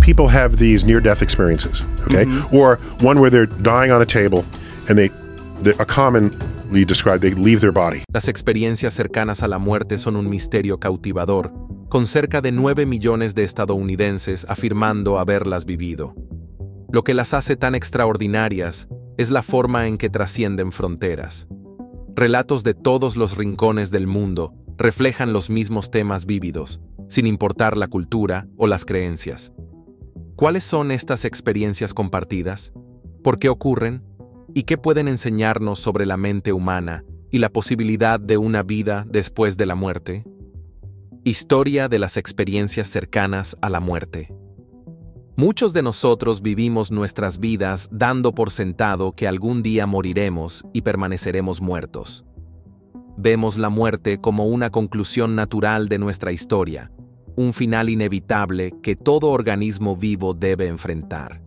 people have these near-death experiences, okay? Or one where they're dying on a table and they commonly described, they leave their body. Las experiencias cercanas a la muerte son un misterio cautivador, con cerca de 9 millones de estadounidenses afirmando haberlas vivido. Lo que las hace tan extraordinarias es la forma en que trascienden fronteras. Relatos de todos los rincones del mundo reflejan los mismos temas vívidos, sin importar la cultura o las creencias. ¿Cuáles son estas experiencias compartidas? ¿Por qué ocurren? ¿Y qué pueden enseñarnos sobre la mente humana y la posibilidad de una vida después de la muerte? Historia de las experiencias cercanas a la muerte. Muchos de nosotros vivimos nuestras vidas dando por sentado que algún día moriremos y permaneceremos muertos. Vemos la muerte como una conclusión natural de nuestra historia, un final inevitable que todo organismo vivo debe enfrentar.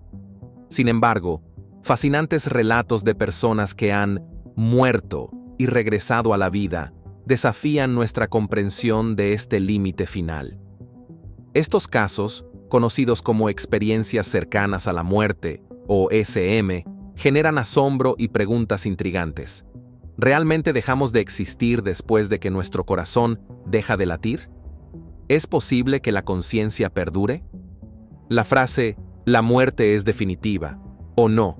Sin embargo, fascinantes relatos de personas que han muerto y regresado a la vida desafían nuestra comprensión de este límite final. Estos casos, conocidos como experiencias cercanas a la muerte, o ECM, generan asombro y preguntas intrigantes. ¿Realmente dejamos de existir después de que nuestro corazón deja de latir? ¿Es posible que la conciencia perdure? La frase, la muerte es definitiva, o no,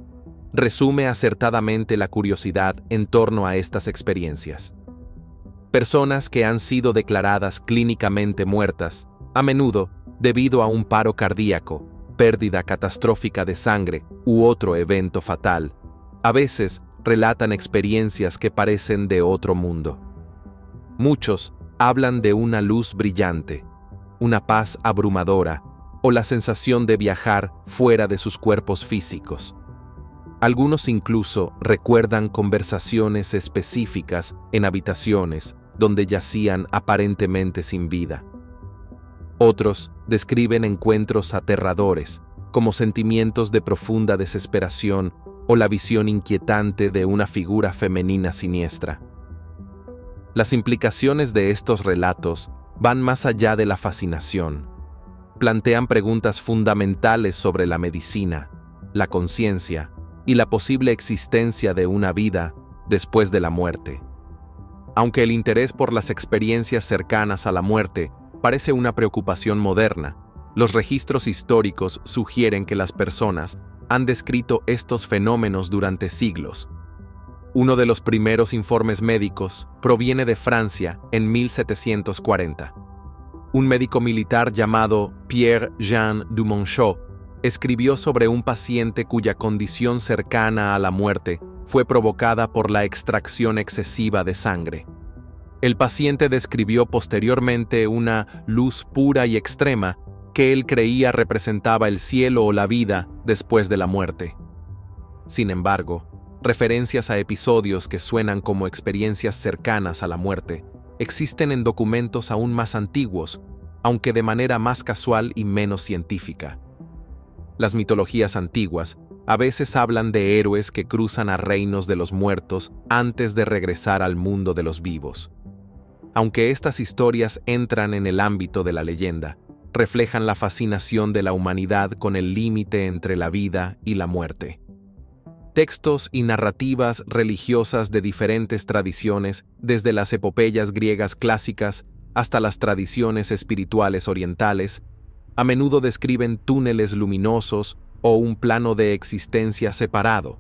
resume acertadamente la curiosidad en torno a estas experiencias. Personas que han sido declaradas clínicamente muertas, a menudo, debido a un paro cardíaco, pérdida catastrófica de sangre u otro evento fatal, a veces relatan experiencias que parecen de otro mundo. Muchos hablan de una luz brillante, una paz abrumadora o la sensación de viajar fuera de sus cuerpos físicos. Algunos incluso recuerdan conversaciones específicas en habitaciones donde yacían aparentemente sin vida. Otros describen encuentros aterradores, como sentimientos de profunda desesperación o la visión inquietante de una figura femenina siniestra. Las implicaciones de estos relatos van más allá de la fascinación. Plantean preguntas fundamentales sobre la medicina, la conciencia y la posible existencia de una vida después de la muerte. Aunque el interés por las experiencias cercanas a la muerte parece una preocupación moderna, los registros históricos sugieren que las personas han descrito estos fenómenos durante siglos. Uno de los primeros informes médicos proviene de Francia en 1740. Un médico militar llamado Pierre-Jean Dumonceau escribió sobre un paciente cuya condición cercana a la muerte fue provocada por la extracción excesiva de sangre. El paciente describió posteriormente una luz pura y extrema que él creía representaba el cielo o la vida después de la muerte. Sin embargo, referencias a episodios que suenan como experiencias cercanas a la muerte existen en documentos aún más antiguos, aunque de manera más casual y menos científica. Las mitologías antiguas a veces hablan de héroes que cruzan a reinos de los muertos antes de regresar al mundo de los vivos. Aunque estas historias entran en el ámbito de la leyenda, reflejan la fascinación de la humanidad con el límite entre la vida y la muerte. Textos y narrativas religiosas de diferentes tradiciones, desde las epopeyas griegas clásicas hasta las tradiciones espirituales orientales, a menudo describen túneles luminosos o un plano de existencia separado,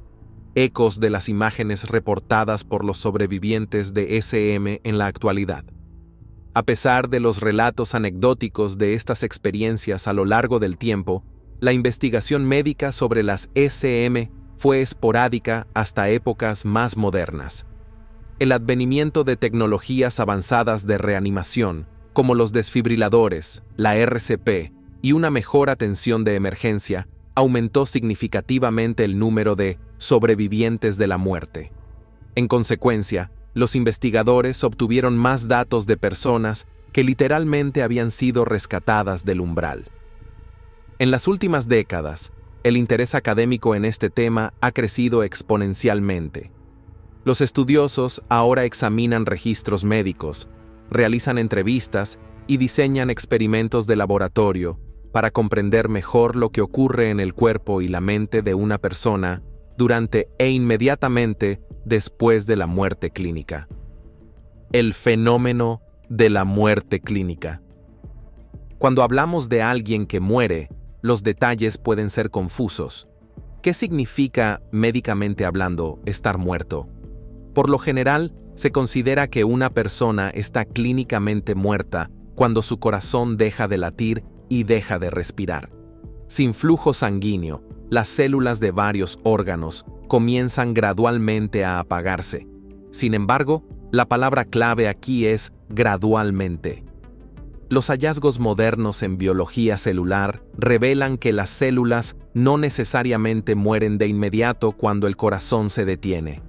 ecos de las imágenes reportadas por los sobrevivientes de ECM en la actualidad. A pesar de los relatos anecdóticos de estas experiencias a lo largo del tiempo, la investigación médica sobre las ECM fue esporádica hasta épocas más modernas. El advenimiento de tecnologías avanzadas de reanimación, como los desfibriladores, la RCP y una mejor atención de emergencia, aumentó significativamente el número de sobrevivientes de la muerte. En consecuencia, los investigadores obtuvieron más datos de personas que literalmente habían sido rescatadas del umbral. En las últimas décadas, el interés académico en este tema ha crecido exponencialmente. Los estudiosos ahora examinan registros médicos, realizan entrevistas y diseñan experimentos de laboratorio, para comprender mejor lo que ocurre en el cuerpo y la mente de una persona durante e inmediatamente después de la muerte clínica. El fenómeno de la muerte clínica. Cuando hablamos de alguien que muere, los detalles pueden ser confusos. ¿Qué significa, médicamente hablando, estar muerto? Por lo general, se considera que una persona está clínicamente muerta cuando su corazón deja de latir y deja de respirar. Sin flujo sanguíneo, las células de varios órganos comienzan gradualmente a apagarse. Sin embargo, la palabra clave aquí es gradualmente. Los hallazgos modernos en biología celular revelan que las células no necesariamente mueren de inmediato cuando el corazón se detiene.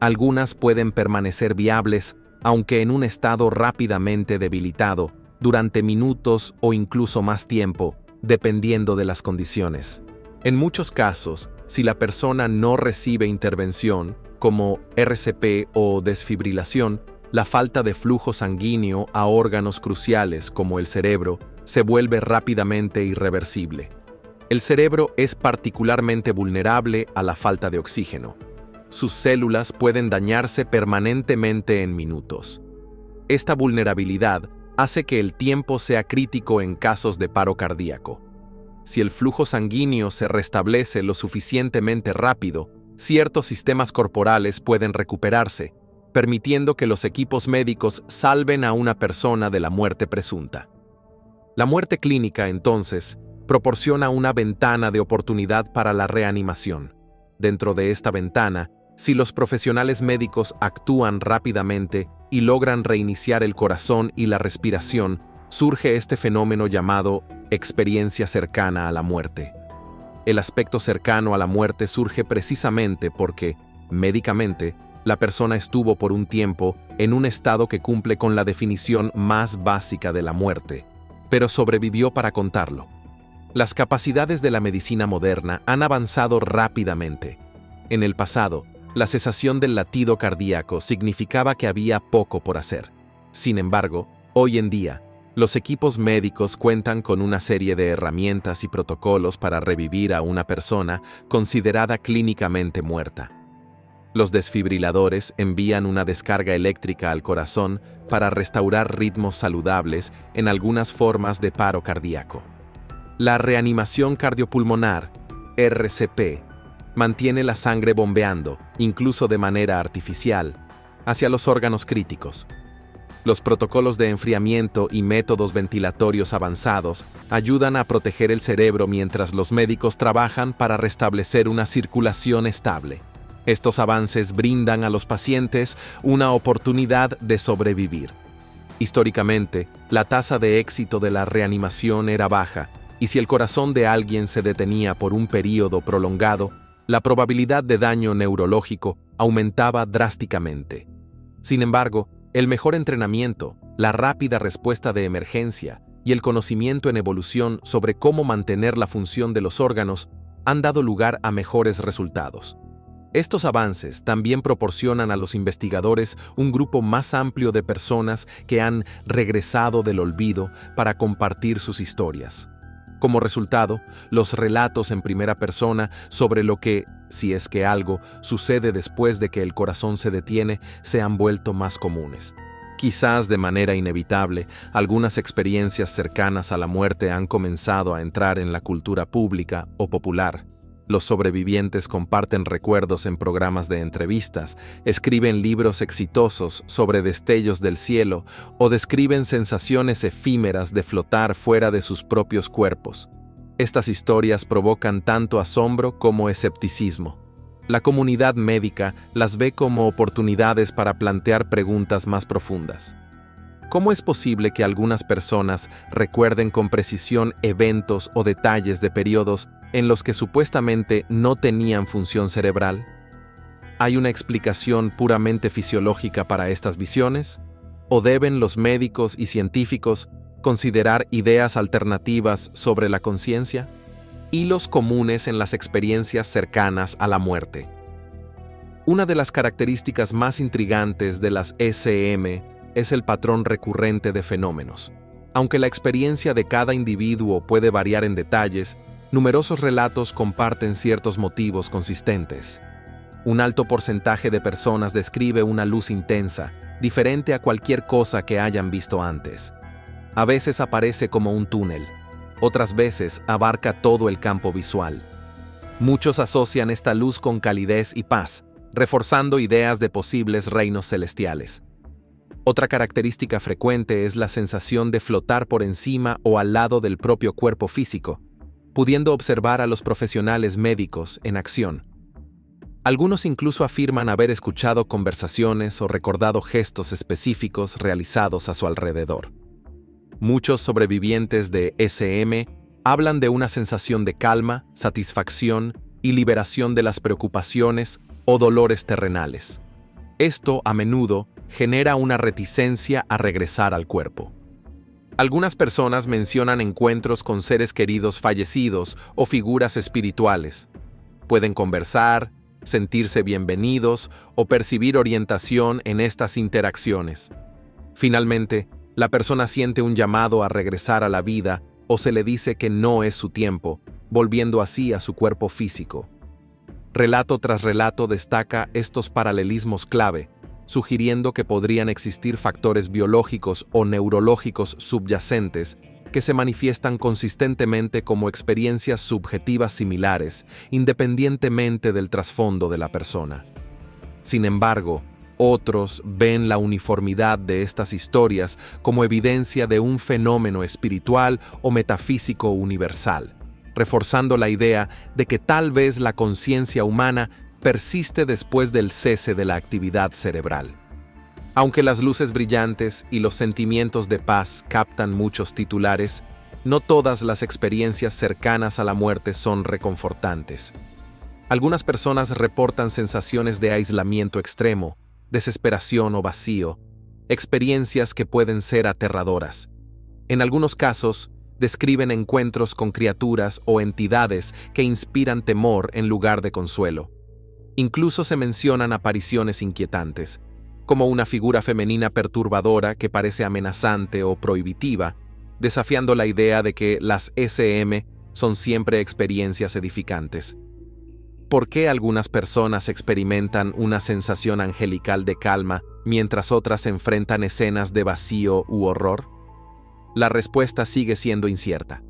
Algunas pueden permanecer viables, aunque en un estado rápidamente debilitado, durante minutos o incluso más tiempo, dependiendo de las condiciones. En muchos casos, si la persona no recibe intervención, como RCP o desfibrilación, la falta de flujo sanguíneo a órganos cruciales como el cerebro se vuelve rápidamente irreversible. El cerebro es particularmente vulnerable a la falta de oxígeno. Sus células pueden dañarse permanentemente en minutos. Esta vulnerabilidad hace que el tiempo sea crítico en casos de paro cardíaco. Si el flujo sanguíneo se restablece lo suficientemente rápido, ciertos sistemas corporales pueden recuperarse, permitiendo que los equipos médicos salven a una persona de la muerte presunta. La muerte clínica, entonces, proporciona una ventana de oportunidad para la reanimación. Dentro de esta ventana, si los profesionales médicos actúan rápidamente y logran reiniciar el corazón y la respiración, surge este fenómeno llamado experiencia cercana a la muerte. El aspecto cercano a la muerte surge precisamente porque, médicamente, la persona estuvo por un tiempo en un estado que cumple con la definición más básica de la muerte, pero sobrevivió para contarlo. Las capacidades de la medicina moderna han avanzado rápidamente. En el pasado, la cesación del latido cardíaco significaba que había poco por hacer. Sin embargo, hoy en día, los equipos médicos cuentan con una serie de herramientas y protocolos para revivir a una persona considerada clínicamente muerta. Los desfibriladores envían una descarga eléctrica al corazón para restaurar ritmos saludables en algunas formas de paro cardíaco. La reanimación cardiopulmonar, RCP, mantiene la sangre bombeando, incluso de manera artificial, hacia los órganos críticos. Los protocolos de enfriamiento y métodos ventilatorios avanzados ayudan a proteger el cerebro mientras los médicos trabajan para restablecer una circulación estable. Estos avances brindan a los pacientes una oportunidad de sobrevivir. Históricamente, la tasa de éxito de la reanimación era baja, y si el corazón de alguien se detenía por un período prolongado, la probabilidad de daño neurológico aumentaba drásticamente. Sin embargo, el mejor entrenamiento, la rápida respuesta de emergencia y el conocimiento en evolución sobre cómo mantener la función de los órganos han dado lugar a mejores resultados. Estos avances también proporcionan a los investigadores un grupo más amplio de personas que han regresado del olvido para compartir sus historias. Como resultado, los relatos en primera persona sobre lo que, si es que algo, sucede después de que el corazón se detiene, se han vuelto más comunes. Quizás de manera inevitable, algunas experiencias cercanas a la muerte han comenzado a entrar en la cultura pública o popular. Los sobrevivientes comparten recuerdos en programas de entrevistas, escriben libros exitosos sobre destellos del cielo o describen sensaciones efímeras de flotar fuera de sus propios cuerpos. Estas historias provocan tanto asombro como escepticismo. La comunidad médica las ve como oportunidades para plantear preguntas más profundas. ¿Cómo es posible que algunas personas recuerden con precisión eventos o detalles de periodos en los que supuestamente no tenían función cerebral? ¿Hay una explicación puramente fisiológica para estas visiones? ¿O deben los médicos y científicos considerar ideas alternativas sobre la conciencia? Hilos comunes en las experiencias cercanas a la muerte. Una de las características más intrigantes de las ECM es el patrón recurrente de fenómenos. Aunque la experiencia de cada individuo puede variar en detalles, numerosos relatos comparten ciertos motivos consistentes. Un alto porcentaje de personas describe una luz intensa, diferente a cualquier cosa que hayan visto antes. A veces aparece como un túnel, otras veces abarca todo el campo visual. Muchos asocian esta luz con calidez y paz, reforzando ideas de posibles reinos celestiales. Otra característica frecuente es la sensación de flotar por encima o al lado del propio cuerpo físico, pudiendo observar a los profesionales médicos en acción. Algunos incluso afirman haber escuchado conversaciones o recordado gestos específicos realizados a su alrededor. Muchos sobrevivientes de SM hablan de una sensación de calma, satisfacción y liberación de las preocupaciones o dolores terrenales. Esto, a menudo, genera una reticencia a regresar al cuerpo. Algunas personas mencionan encuentros con seres queridos fallecidos o figuras espirituales. Pueden conversar, sentirse bienvenidos o percibir orientación en estas interacciones. Finalmente, la persona siente un llamado a regresar a la vida o se le dice que no es su tiempo, volviendo así a su cuerpo físico. Relato tras relato destaca estos paralelismos clave, sugiriendo que podrían existir factores biológicos o neurológicos subyacentes que se manifiestan consistentemente como experiencias subjetivas similares, independientemente del trasfondo de la persona. Sin embargo, otros ven la uniformidad de estas historias como evidencia de un fenómeno espiritual o metafísico universal, reforzando la idea de que tal vez la conciencia humana persiste después del cese de la actividad cerebral. Aunque las luces brillantes y los sentimientos de paz captan muchos titulares, no todas las experiencias cercanas a la muerte son reconfortantes. Algunas personas reportan sensaciones de aislamiento extremo, desesperación o vacío, experiencias que pueden ser aterradoras. En algunos casos, describen encuentros con criaturas o entidades que inspiran temor en lugar de consuelo. Incluso se mencionan apariciones inquietantes, como una figura femenina perturbadora que parece amenazante o prohibitiva, desafiando la idea de que las SM son siempre experiencias edificantes. ¿Por qué algunas personas experimentan una sensación angelical de calma mientras otras enfrentan escenas de vacío u horror? La respuesta sigue siendo incierta.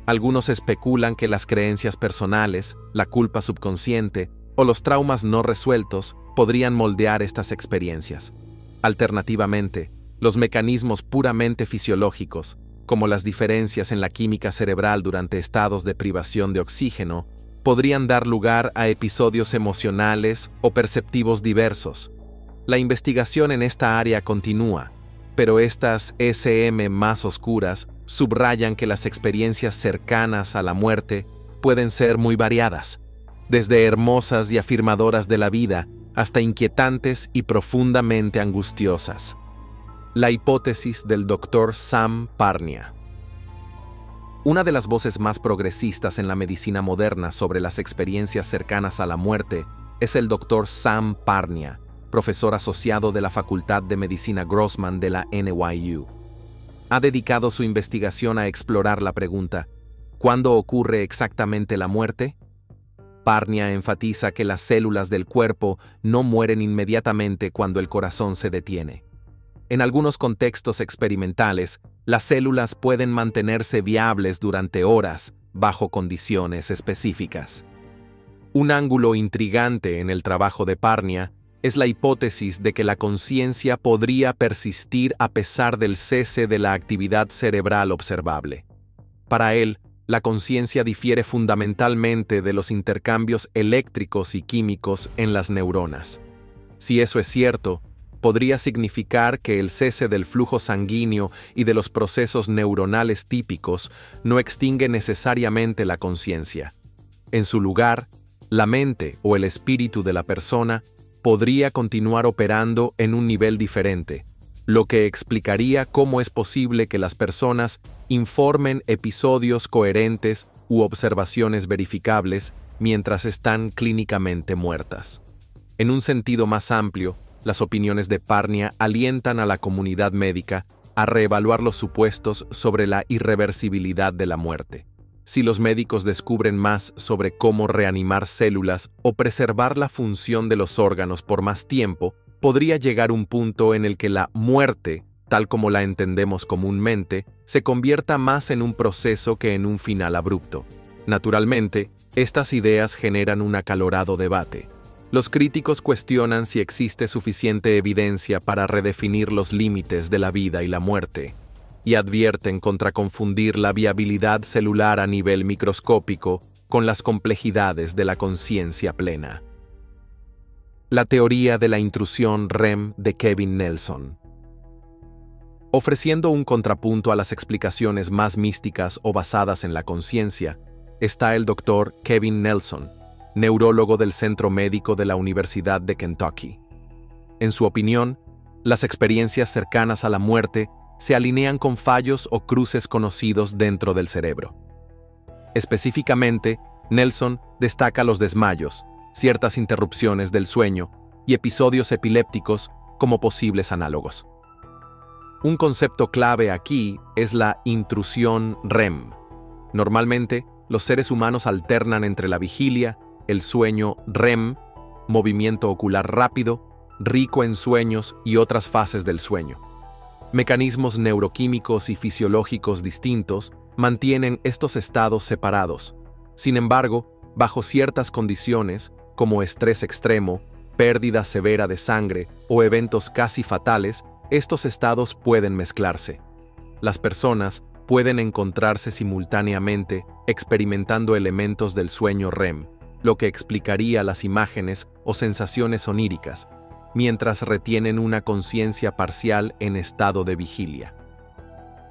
Algunos especulan que las creencias personales, la culpa subconsciente o los traumas no resueltos podrían moldear estas experiencias. Alternativamente, los mecanismos puramente fisiológicos, como las diferencias en la química cerebral durante estados de privación de oxígeno, podrían dar lugar a episodios emocionales o perceptivos diversos. La investigación en esta área continúa, pero estas SM más oscuras subrayan que las experiencias cercanas a la muerte pueden ser muy variadas, desde hermosas y afirmadoras de la vida hasta inquietantes y profundamente angustiosas. La hipótesis del Dr. Sam Parnia. Una de las voces más progresistas en la medicina moderna sobre las experiencias cercanas a la muerte es el Dr. Sam Parnia, profesor asociado de la Facultad de Medicina Grossman de la NYU. Ha dedicado su investigación a explorar la pregunta: ¿cuándo ocurre exactamente la muerte? Parnia enfatiza que las células del cuerpo no mueren inmediatamente cuando el corazón se detiene. En algunos contextos experimentales, las células pueden mantenerse viables durante horas bajo condiciones específicas. Un ángulo intrigante en el trabajo de Parnia es la hipótesis de que la conciencia podría persistir a pesar del cese de la actividad cerebral observable. Para él, la conciencia difiere fundamentalmente de los intercambios eléctricos y químicos en las neuronas. Si eso es cierto, podría significar que el cese del flujo sanguíneo y de los procesos neuronales típicos no extingue necesariamente la conciencia. En su lugar, la mente o el espíritu de la persona podría continuar operando en un nivel diferente, lo que explicaría cómo es posible que las personas informen episodios coherentes u observaciones verificables mientras están clínicamente muertas. En un sentido más amplio, las opiniones de Parnia alientan a la comunidad médica a reevaluar los supuestos sobre la irreversibilidad de la muerte. Si los médicos descubren más sobre cómo reanimar células o preservar la función de los órganos por más tiempo, podría llegar un punto en el que la muerte, tal como la entendemos comúnmente, se convierta más en un proceso que en un final abrupto. Naturalmente, estas ideas generan un acalorado debate. Los críticos cuestionan si existe suficiente evidencia para redefinir los límites de la vida y la muerte, y advierten contra confundir la viabilidad celular a nivel microscópico con las complejidades de la conciencia plena. La teoría de la intrusión REM de Kevin Nelson. Ofreciendo un contrapunto a las explicaciones más místicas o basadas en la conciencia, está el Dr. Kevin Nelson, neurólogo del Centro Médico de la Universidad de Kentucky. En su opinión, las experiencias cercanas a la muerte se alinean con fallos o cruces conocidos dentro del cerebro. Específicamente, Nelson destaca los desmayos, ciertas interrupciones del sueño y episodios epilépticos como posibles análogos. Un concepto clave aquí es la intrusión REM. Normalmente, los seres humanos alternan entre la vigilia, el sueño REM, movimiento ocular rápido, rico en sueños y otras fases del sueño. Mecanismos neuroquímicos y fisiológicos distintos mantienen estos estados separados. Sin embargo, bajo ciertas condiciones, como estrés extremo, pérdida severa de sangre o eventos casi fatales, estos estados pueden mezclarse. Las personas pueden encontrarse simultáneamente experimentando elementos del sueño REM, lo que explicaría las imágenes o sensaciones oníricas, mientras retienen una conciencia parcial en estado de vigilia.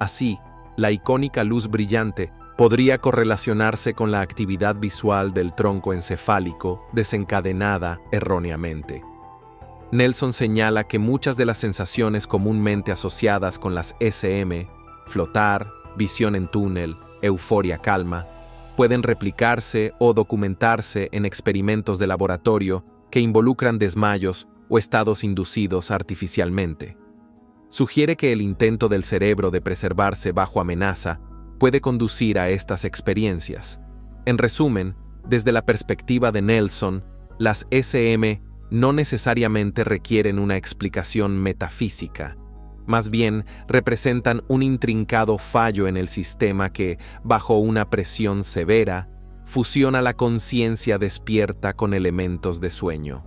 Así, la icónica luz brillante podría correlacionarse con la actividad visual del tronco encefálico desencadenada erróneamente. Nelson señala que muchas de las sensaciones comúnmente asociadas con las SM, flotar, visión en túnel, euforia calma, pueden replicarse o documentarse en experimentos de laboratorio que involucran desmayos o estados inducidos artificialmente. Sugiere que el intento del cerebro de preservarse bajo amenaza puede conducir a estas experiencias. En resumen, desde la perspectiva de Nelson, las SM no necesariamente requieren una explicación metafísica. Más bien, representan un intrincado fallo en el sistema que, bajo una presión severa, fusiona la conciencia despierta con elementos de sueño.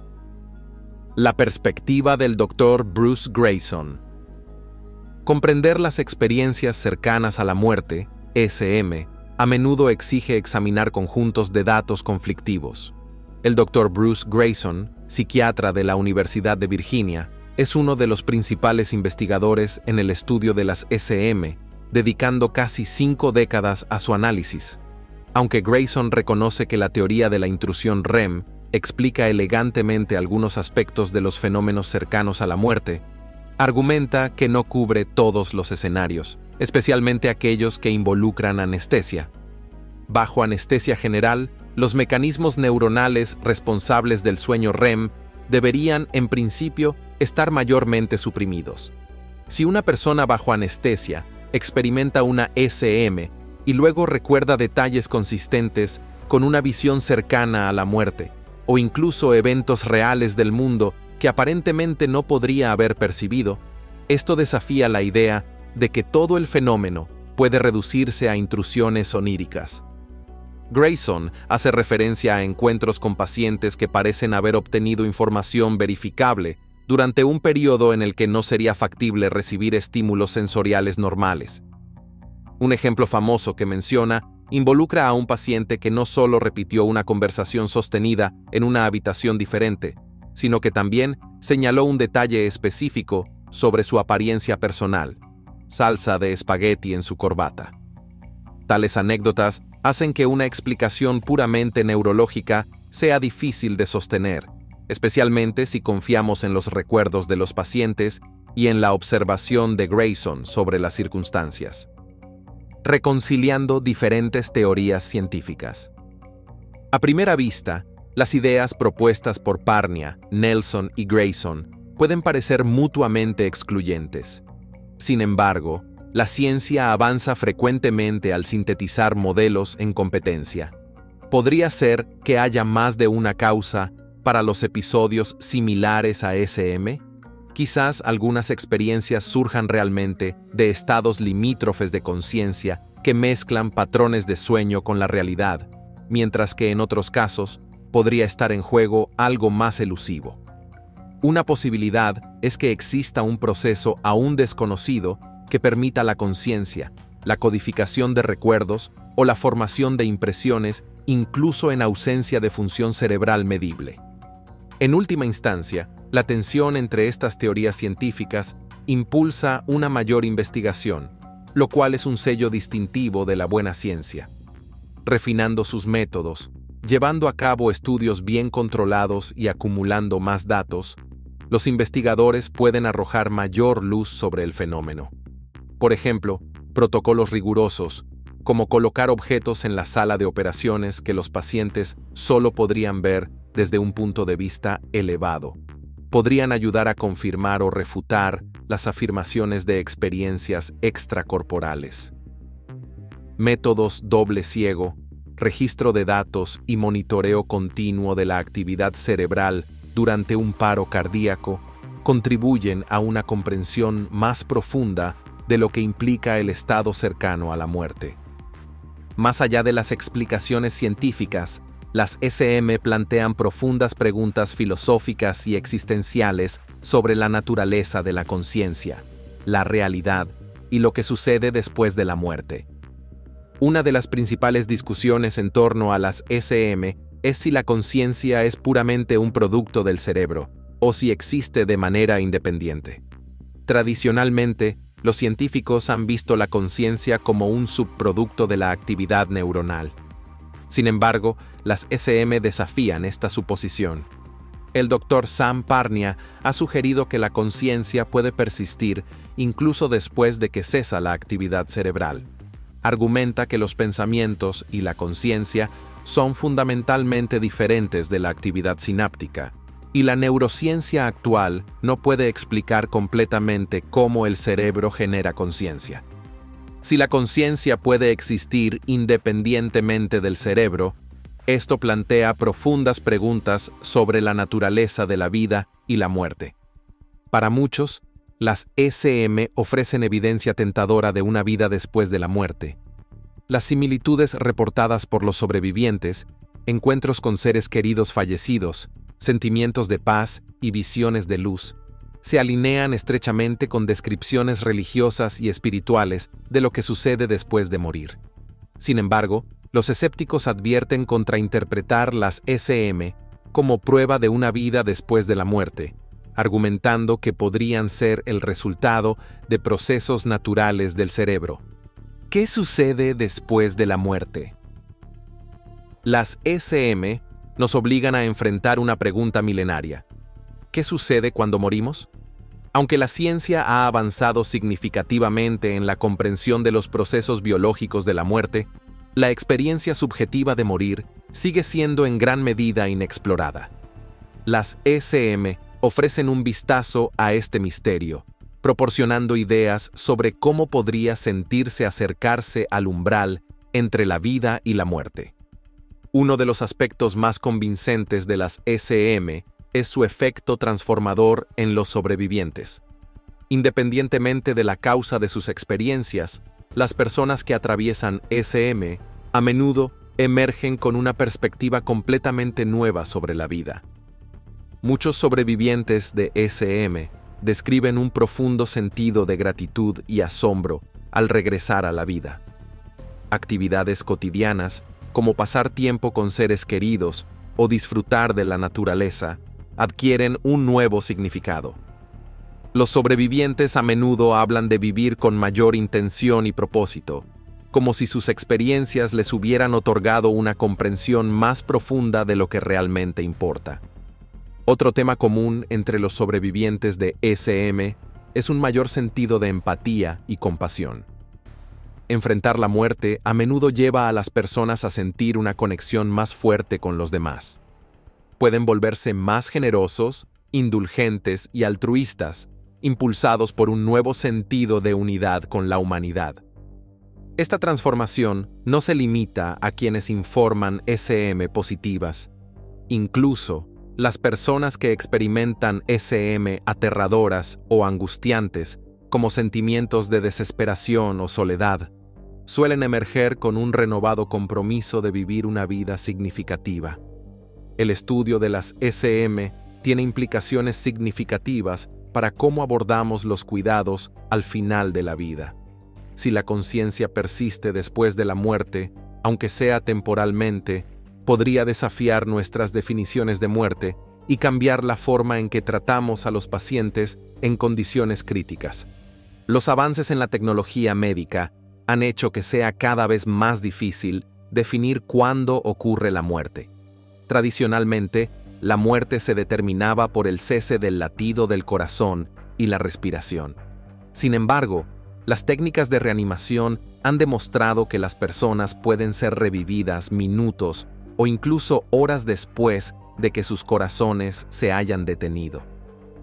La perspectiva del Dr. Bruce Greyson. Comprender las experiencias cercanas a la muerte, SM, a menudo exige examinar conjuntos de datos conflictivos. El Dr. Bruce Greyson, psiquiatra de la Universidad de Virginia, es uno de los principales investigadores en el estudio de las SM, dedicando casi 5 décadas a su análisis. Aunque Greyson reconoce que la teoría de la intrusión REM explica elegantemente algunos aspectos de los fenómenos cercanos a la muerte, argumenta que no cubre todos los escenarios, especialmente aquellos que involucran anestesia. Bajo anestesia general, los mecanismos neuronales responsables del sueño REM deberían, en principio, estar mayormente suprimidos. Si una persona bajo anestesia experimenta una SM y luego recuerda detalles consistentes con una visión cercana a la muerte, o incluso eventos reales del mundo que aparentemente no podría haber percibido, esto desafía la idea de que todo el fenómeno puede reducirse a intrusiones oníricas. Greyson hace referencia a encuentros con pacientes que parecen haber obtenido información verificable durante un periodo en el que no sería factible recibir estímulos sensoriales normales. Un ejemplo famoso que menciona involucra a un paciente que no solo repitió una conversación sostenida en una habitación diferente, sino que también señaló un detalle específico sobre su apariencia personal: salsa de espagueti en su corbata. Tales anécdotas hacen que una explicación puramente neurológica sea difícil de sostener, especialmente si confiamos en los recuerdos de los pacientes y en la observación de Greyson sobre las circunstancias. Reconciliando diferentes teorías científicas. A primera vista, las ideas propuestas por Parnia, Nelson y Greyson pueden parecer mutuamente excluyentes. Sin embargo, la ciencia avanza frecuentemente al sintetizar modelos en competencia. Podría ser que haya más de una causa para los episodios similares a SM. Quizás algunas experiencias surjan realmente de estados limítrofes de conciencia que mezclan patrones de sueño con la realidad, mientras que en otros casos podría estar en juego algo más elusivo. Una posibilidad es que exista un proceso aún desconocido que permita la conciencia, la codificación de recuerdos o la formación de impresiones incluso en ausencia de función cerebral medible. En última instancia, la tensión entre estas teorías científicas impulsa una mayor investigación, lo cual es un sello distintivo de la buena ciencia. Refinando sus métodos, llevando a cabo estudios bien controlados y acumulando más datos, los investigadores pueden arrojar mayor luz sobre el fenómeno. Por ejemplo, protocolos rigurosos, como colocar objetos en la sala de operaciones que los pacientes solo podrían ver desde un punto de vista elevado, podrían ayudar a confirmar o refutar las afirmaciones de experiencias extracorporales. Métodos doble ciego, registro de datos y monitoreo continuo de la actividad cerebral durante un paro cardíaco contribuyen a una comprensión más profunda de lo que implica el estado cercano a la muerte. Más allá de las explicaciones científicas, las SM plantean profundas preguntas filosóficas y existenciales sobre la naturaleza de la conciencia, la realidad y lo que sucede después de la muerte. Una de las principales discusiones en torno a las SM es si la conciencia es puramente un producto del cerebro o si existe de manera independiente. Tradicionalmente, los científicos han visto la conciencia como un subproducto de la actividad neuronal. Sin embargo, las SM desafían esta suposición. El Dr. Sam Parnia ha sugerido que la conciencia puede persistir incluso después de que cesa la actividad cerebral. Argumenta que los pensamientos y la conciencia son fundamentalmente diferentes de la actividad sináptica, y la neurociencia actual no puede explicar completamente cómo el cerebro genera conciencia. Si la conciencia puede existir independientemente del cerebro, esto plantea profundas preguntas sobre la naturaleza de la vida y la muerte. Para muchos, las SM ofrecen evidencia tentadora de una vida después de la muerte. Las similitudes reportadas por los sobrevivientes, encuentros con seres queridos fallecidos, sentimientos de paz y visiones de luz, se alinean estrechamente con descripciones religiosas y espirituales de lo que sucede después de morir. Sin embargo, los escépticos advierten contra interpretar las SM como prueba de una vida después de la muerte, argumentando que podrían ser el resultado de procesos naturales del cerebro. ¿Qué sucede después de la muerte? Las SM nos obligan a enfrentar una pregunta milenaria. ¿Qué sucede cuando morimos? Aunque la ciencia ha avanzado significativamente en la comprensión de los procesos biológicos de la muerte, la experiencia subjetiva de morir sigue siendo en gran medida inexplorada. Las SM ofrecen un vistazo a este misterio, proporcionando ideas sobre cómo podría sentirse acercarse al umbral entre la vida y la muerte. Uno de los aspectos más convincentes de las SM es su efecto transformador en los sobrevivientes. Independientemente de la causa de sus experiencias, las personas que atraviesan SM a menudo emergen con una perspectiva completamente nueva sobre la vida. Muchos sobrevivientes de SM describen un profundo sentido de gratitud y asombro al regresar a la vida. Actividades cotidianas, como pasar tiempo con seres queridos o disfrutar de la naturaleza, adquieren un nuevo significado. Los sobrevivientes a menudo hablan de vivir con mayor intención y propósito, como si sus experiencias les hubieran otorgado una comprensión más profunda de lo que realmente importa. Otro tema común entre los sobrevivientes de SM es un mayor sentido de empatía y compasión. Enfrentar la muerte a menudo lleva a las personas a sentir una conexión más fuerte con los demás. Pueden volverse más generosos, indulgentes y altruistas, impulsados por un nuevo sentido de unidad con la humanidad. Esta transformación no se limita a quienes informan SM positivas. Incluso, las personas que experimentan SM aterradoras o angustiantes, como sentimientos de desesperación o soledad, suelen emerger con un renovado compromiso de vivir una vida significativa. El estudio de las SM tiene implicaciones significativas para cómo abordamos los cuidados al final de la vida. Si la conciencia persiste después de la muerte, aunque sea temporalmente, podría desafiar nuestras definiciones de muerte y cambiar la forma en que tratamos a los pacientes en condiciones críticas. Los avances en la tecnología médica han hecho que sea cada vez más difícil definir cuándo ocurre la muerte. Tradicionalmente, la muerte se determinaba por el cese del latido del corazón y la respiración. Sin embargo, las técnicas de reanimación han demostrado que las personas pueden ser revividas minutos o incluso horas después de que sus corazones se hayan detenido.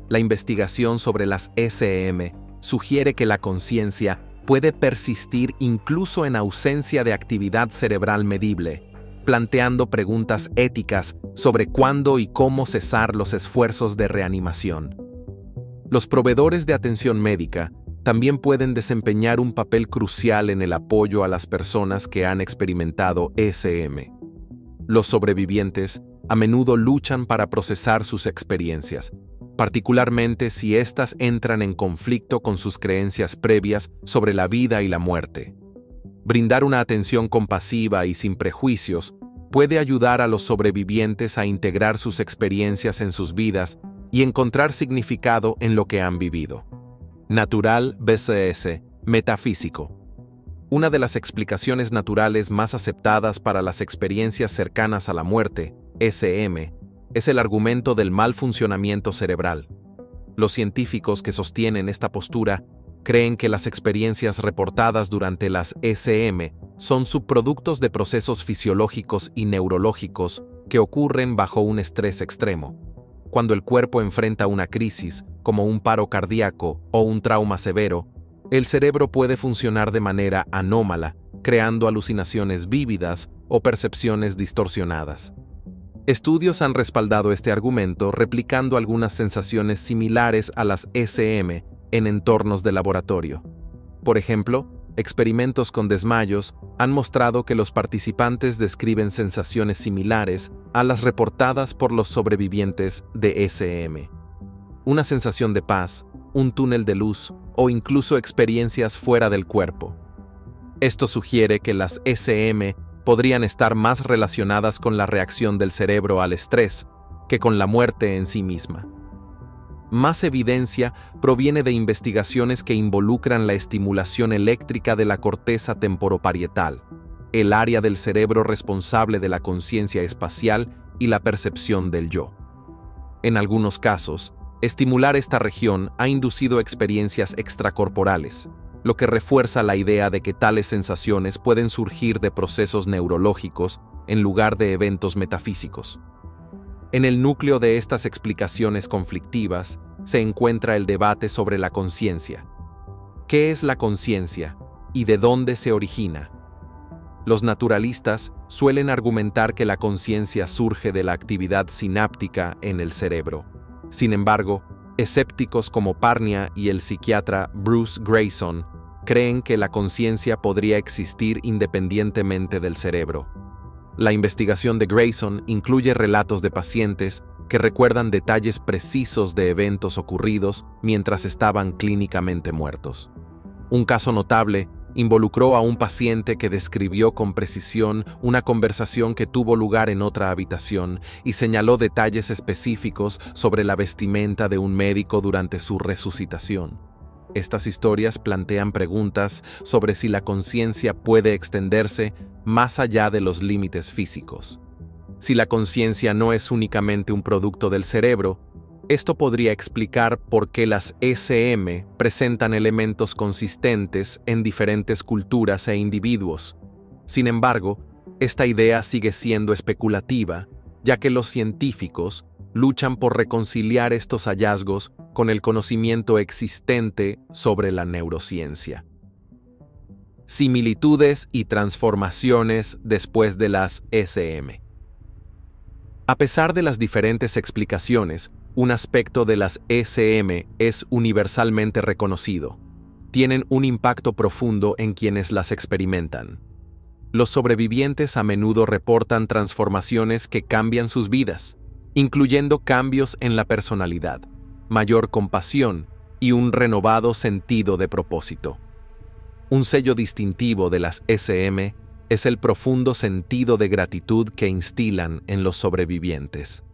La investigación sobre las SM sugiere que la conciencia puede persistir incluso en ausencia de actividad cerebral medible, planteando preguntas éticas sobre cuándo y cómo cesar los esfuerzos de reanimación. Los proveedores de atención médica también pueden desempeñar un papel crucial en el apoyo a las personas que han experimentado SM. Los sobrevivientes a menudo luchan para procesar sus experiencias, particularmente si éstas entran en conflicto con sus creencias previas sobre la vida y la muerte. Brindar una atención compasiva y sin prejuicios puede ayudar a los sobrevivientes a integrar sus experiencias en sus vidas y encontrar significado en lo que han vivido. Natural BCS, metafísico. Una de las explicaciones naturales más aceptadas para las experiencias cercanas a la muerte, SM, es el argumento del mal funcionamiento cerebral. Los científicos que sostienen esta postura creen que las experiencias reportadas durante las SM son subproductos de procesos fisiológicos y neurológicos que ocurren bajo un estrés extremo. Cuando el cuerpo enfrenta una crisis, como un paro cardíaco o un trauma severo, el cerebro puede funcionar de manera anómala, creando alucinaciones vívidas o percepciones distorsionadas. Estudios han respaldado este argumento replicando algunas sensaciones similares a las SM en entornos de laboratorio. Por ejemplo, experimentos con desmayos han mostrado que los participantes describen sensaciones similares a las reportadas por los sobrevivientes de SM. Una sensación de paz, un túnel de luz o incluso experiencias fuera del cuerpo. Esto sugiere que las SM podrían estar más relacionadas con la reacción del cerebro al estrés que con la muerte en sí misma. Más evidencia proviene de investigaciones que involucran la estimulación eléctrica de la corteza temporoparietal, el área del cerebro responsable de la conciencia espacial y la percepción del yo. En algunos casos, estimular esta región ha inducido experiencias extracorporales, lo que refuerza la idea de que tales sensaciones pueden surgir de procesos neurológicos en lugar de eventos metafísicos. En el núcleo de estas explicaciones conflictivas se encuentra el debate sobre la conciencia. ¿Qué es la conciencia y de dónde se origina? Los naturalistas suelen argumentar que la conciencia surge de la actividad sináptica en el cerebro. Sin embargo, escépticos como Parnia y el psiquiatra Bruce Greyson creen que la conciencia podría existir independientemente del cerebro. La investigación de Greyson incluye relatos de pacientes que recuerdan detalles precisos de eventos ocurridos mientras estaban clínicamente muertos. Un caso notable involucró a un paciente que describió con precisión una conversación que tuvo lugar en otra habitación y señaló detalles específicos sobre la vestimenta de un médico durante su resucitación. Estas historias plantean preguntas sobre si la conciencia puede extenderse más allá de los límites físicos. Si la conciencia no es únicamente un producto del cerebro, esto podría explicar por qué las SM presentan elementos consistentes en diferentes culturas e individuos. Sin embargo, esta idea sigue siendo especulativa, ya que los científicos luchan por reconciliar estos hallazgos con el conocimiento existente sobre la neurociencia. Similitudes y transformaciones después de las SM. A pesar de las diferentes explicaciones, un aspecto de las SM es universalmente reconocido. Tienen un impacto profundo en quienes las experimentan. Los sobrevivientes a menudo reportan transformaciones que cambian sus vidas, incluyendo cambios en la personalidad, mayor compasión y un renovado sentido de propósito. Un sello distintivo de las SM es el profundo sentido de gratitud que instilan en los sobrevivientes.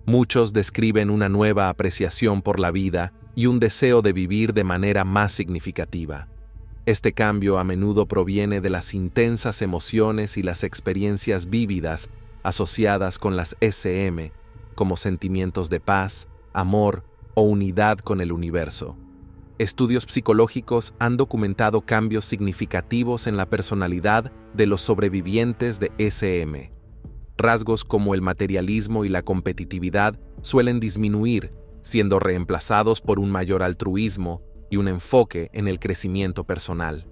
Muchos describen una nueva apreciación por la vida y un deseo de vivir de manera más significativa. Este cambio a menudo proviene de las intensas emociones y las experiencias vívidas asociadas con las SM, como sentimientos de paz, amor o unidad con el universo. Estudios psicológicos han documentado cambios significativos en la personalidad de los sobrevivientes de SM. Rasgos como el materialismo y la competitividad suelen disminuir, siendo reemplazados por un mayor altruismo y un enfoque en el crecimiento personal.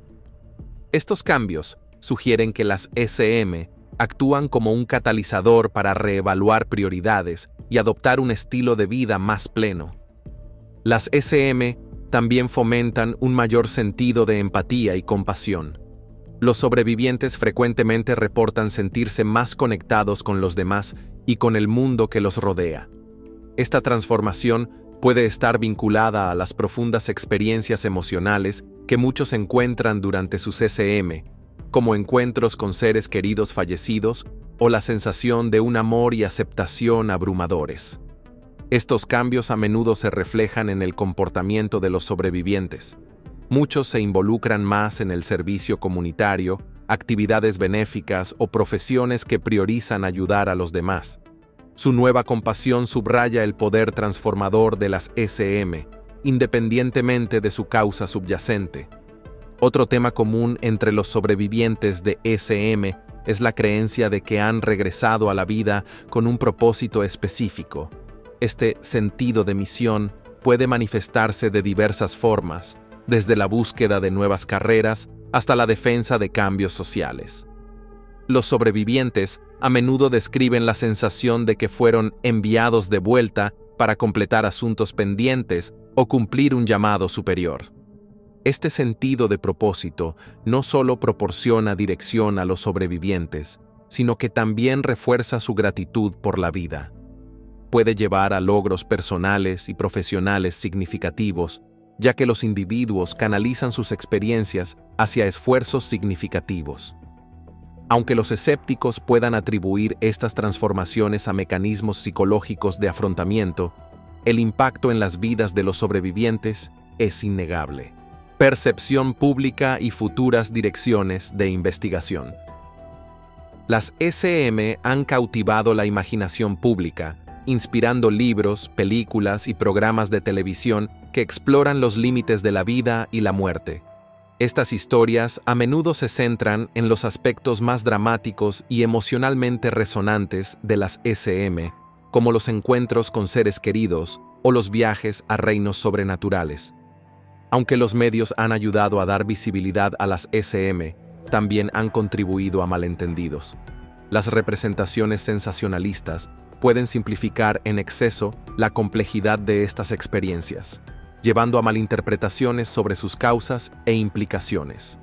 Estos cambios sugieren que las SM actúan como un catalizador para reevaluar prioridades y adoptar un estilo de vida más pleno. Las SM también fomentan un mayor sentido de empatía y compasión. Los sobrevivientes frecuentemente reportan sentirse más conectados con los demás y con el mundo que los rodea. Esta transformación puede estar vinculada a las profundas experiencias emocionales que muchos encuentran durante sus SM, como encuentros con seres queridos fallecidos o la sensación de un amor y aceptación abrumadores. Estos cambios a menudo se reflejan en el comportamiento de los sobrevivientes. Muchos se involucran más en el servicio comunitario, actividades benéficas o profesiones que priorizan ayudar a los demás. Su nueva compasión subraya el poder transformador de las SM, independientemente de su causa subyacente. Otro tema común entre los sobrevivientes de SM es la creencia de que han regresado a la vida con un propósito específico. Este sentido de misión puede manifestarse de diversas formas, desde la búsqueda de nuevas carreras hasta la defensa de cambios sociales. Los sobrevivientes a menudo describen la sensación de que fueron enviados de vuelta para completar asuntos pendientes o cumplir un llamado superior. Este sentido de propósito no solo proporciona dirección a los sobrevivientes, sino que también refuerza su gratitud por la vida. Puede llevar a logros personales y profesionales significativos, ya que los individuos canalizan sus experiencias hacia esfuerzos significativos. Aunque los escépticos puedan atribuir estas transformaciones a mecanismos psicológicos de afrontamiento, el impacto en las vidas de los sobrevivientes es innegable. Percepción pública y futuras direcciones de investigación. Las SM han cautivado la imaginación pública, inspirando libros, películas y programas de televisión que exploran los límites de la vida y la muerte. Estas historias a menudo se centran en los aspectos más dramáticos y emocionalmente resonantes de las SM, como los encuentros con seres queridos o los viajes a reinos sobrenaturales. Aunque los medios han ayudado a dar visibilidad a las SM, también han contribuido a malentendidos. Las representaciones sensacionalistas pueden simplificar en exceso la complejidad de estas experiencias, llevando a malinterpretaciones sobre sus causas e implicaciones.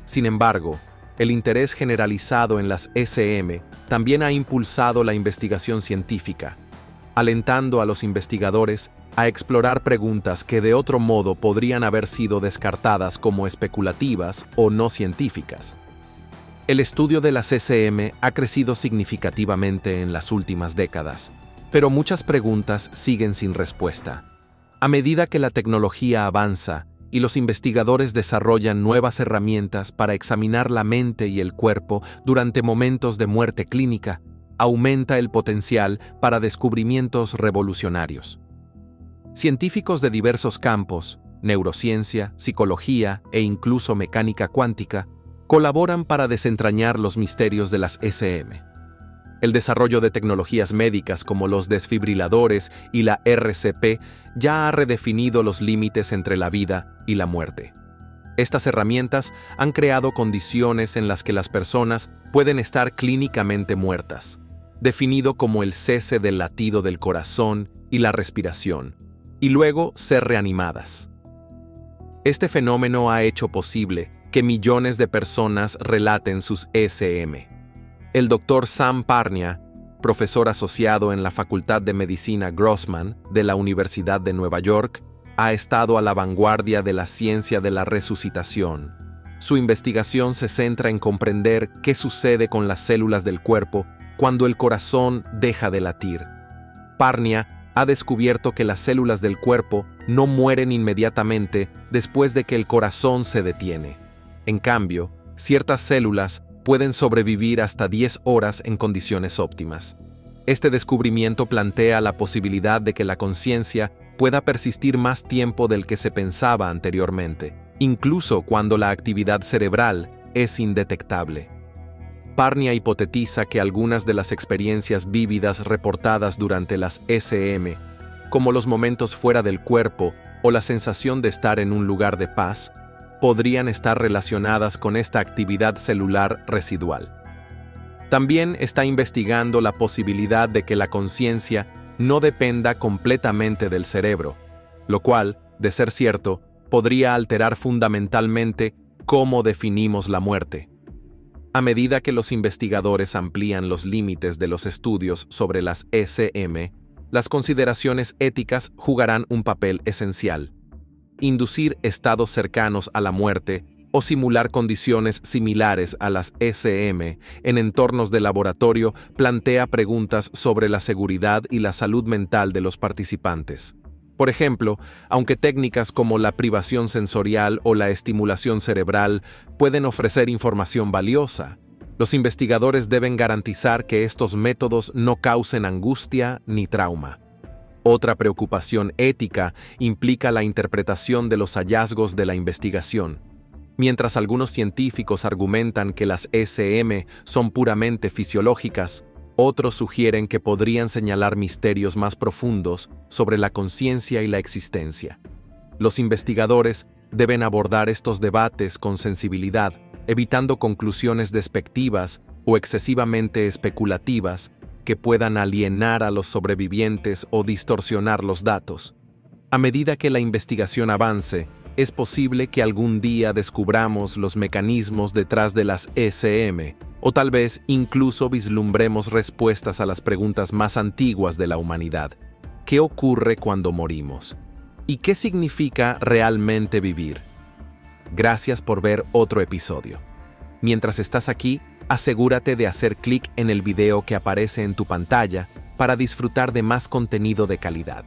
Sin embargo, el interés generalizado en las SM también ha impulsado la investigación científica, alentando a los investigadores a explorar preguntas que de otro modo podrían haber sido descartadas como especulativas o no científicas. El estudio de las SM ha crecido significativamente en las últimas décadas, pero muchas preguntas siguen sin respuesta. A medida que la tecnología avanza y los investigadores desarrollan nuevas herramientas para examinar la mente y el cuerpo durante momentos de muerte clínica, aumenta el potencial para descubrimientos revolucionarios. Científicos de diversos campos, neurociencia, psicología e incluso mecánica cuántica, colaboran para desentrañar los misterios de las SM. El desarrollo de tecnologías médicas como los desfibriladores y la RCP ya ha redefinido los límites entre la vida y la muerte. Estas herramientas han creado condiciones en las que las personas pueden estar clínicamente muertas, definido como el cese del latido del corazón y la respiración, y luego ser reanimadas. Este fenómeno ha hecho posible que millones de personas relaten sus ECM. El Dr. Sam Parnia, profesor asociado en la Facultad de Medicina Grossman de la Universidad de Nueva York, ha estado a la vanguardia de la ciencia de la resucitación. Su investigación se centra en comprender qué sucede con las células del cuerpo cuando el corazón deja de latir. Parnia ha descubierto que las células del cuerpo no mueren inmediatamente después de que el corazón se detiene. En cambio, ciertas células pueden sobrevivir hasta 10 horas en condiciones óptimas. Este descubrimiento plantea la posibilidad de que la conciencia pueda persistir más tiempo del que se pensaba anteriormente, incluso cuando la actividad cerebral es indetectable. Parnia hipotetiza que algunas de las experiencias vívidas reportadas durante las ECM, como los momentos fuera del cuerpo o la sensación de estar en un lugar de paz, podrían estar relacionadas con esta actividad celular residual. También está investigando la posibilidad de que la conciencia no dependa completamente del cerebro, lo cual, de ser cierto, podría alterar fundamentalmente cómo definimos la muerte. A medida que los investigadores amplían los límites de los estudios sobre las ECM, las consideraciones éticas jugarán un papel esencial. Inducir estados cercanos a la muerte o simular condiciones similares a las ECM en entornos de laboratorio plantea preguntas sobre la seguridad y la salud mental de los participantes. Por ejemplo, aunque técnicas como la privación sensorial o la estimulación cerebral pueden ofrecer información valiosa, los investigadores deben garantizar que estos métodos no causen angustia ni trauma. Otra preocupación ética implica la interpretación de los hallazgos de la investigación. Mientras algunos científicos argumentan que las ECM son puramente fisiológicas, otros sugieren que podrían señalar misterios más profundos sobre la conciencia y la existencia. Los investigadores deben abordar estos debates con sensibilidad, evitando conclusiones despectivas o excesivamente especulativas que puedan alienar a los sobrevivientes o distorsionar los datos. A medida que la investigación avance, es posible que algún día descubramos los mecanismos detrás de las ECM, o tal vez incluso vislumbremos respuestas a las preguntas más antiguas de la humanidad. ¿Qué ocurre cuando morimos? ¿Y qué significa realmente vivir? Gracias por ver otro episodio. Mientras estás aquí, asegúrate de hacer clic en el video que aparece en tu pantalla para disfrutar de más contenido de calidad.